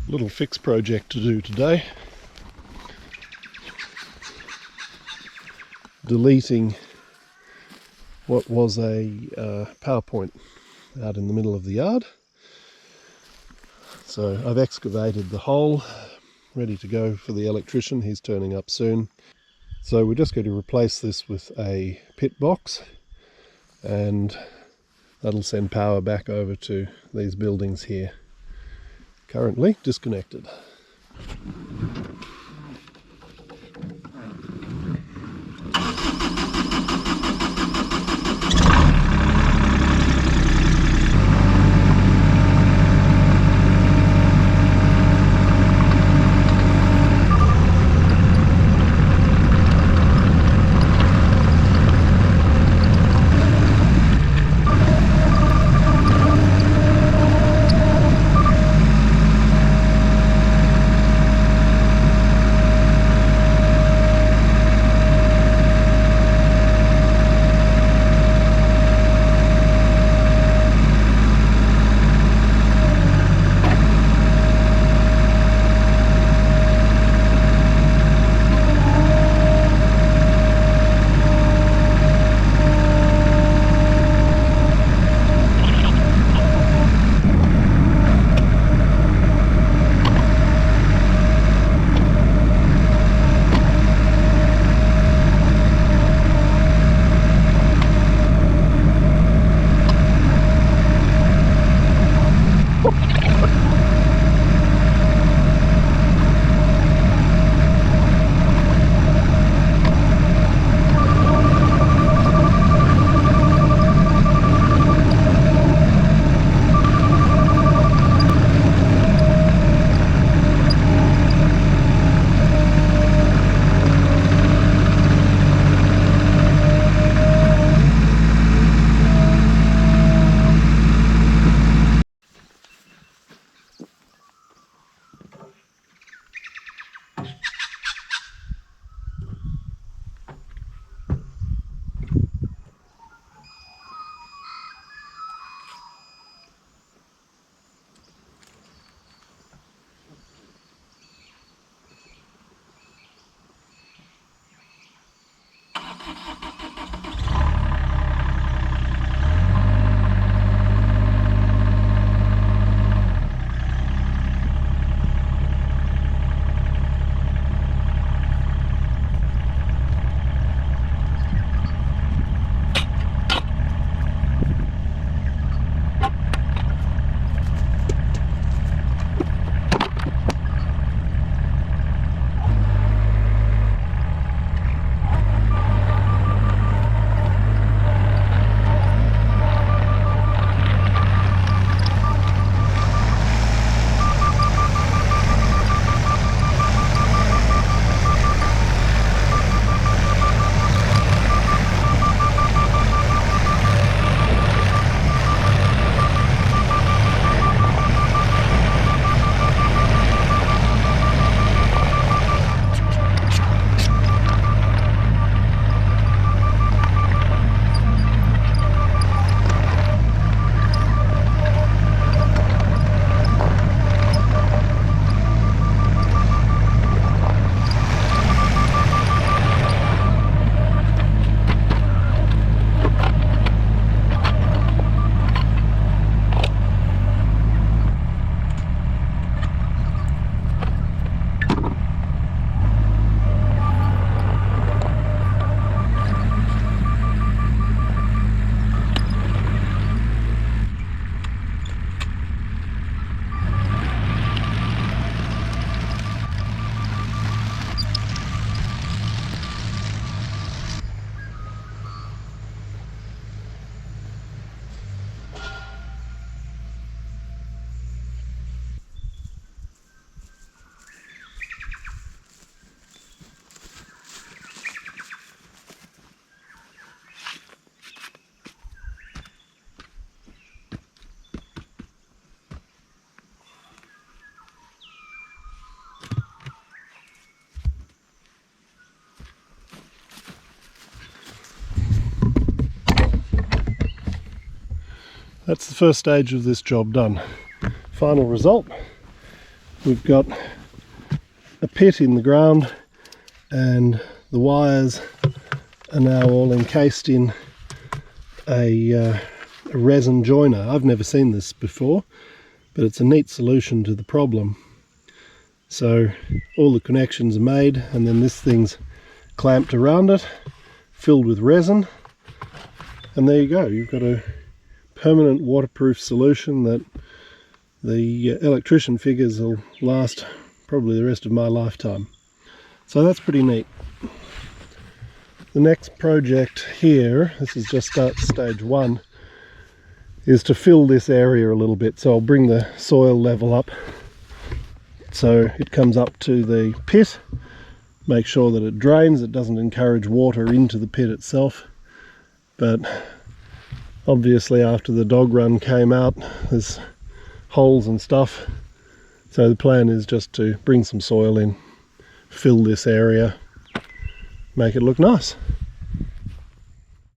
Little fix project to do today. Deleting what was a PowerPoint out in the middle of the yard. So I've excavated the hole, ready to go for the electrician. He's turning up soon. So we're just going to replace this with a pit box, and that'll send power back over to these buildings here. Currently disconnected. That's the first stage of this job done. Final result, we've got a pit in the ground and the wires are now all encased in a resin joiner. I've never seen this before, but it's a neat solution to the problem. So all the connections are made, and then this thing's clamped around it, filled with resin, and there you go. You've got a permanent waterproof solution that the electrician figures will last probably the rest of my lifetime. So that's pretty neat. The next project here, this is just stage 1, is to fill this area a little bit. So I'll bring the soil level up so it comes up to the pit, make sure that it drains, it doesn't encourage water into the pit itself. But obviously after the dog run came out, there's holes and stuff, so the plan is just to bring some soil in, fill this area, make it look nice.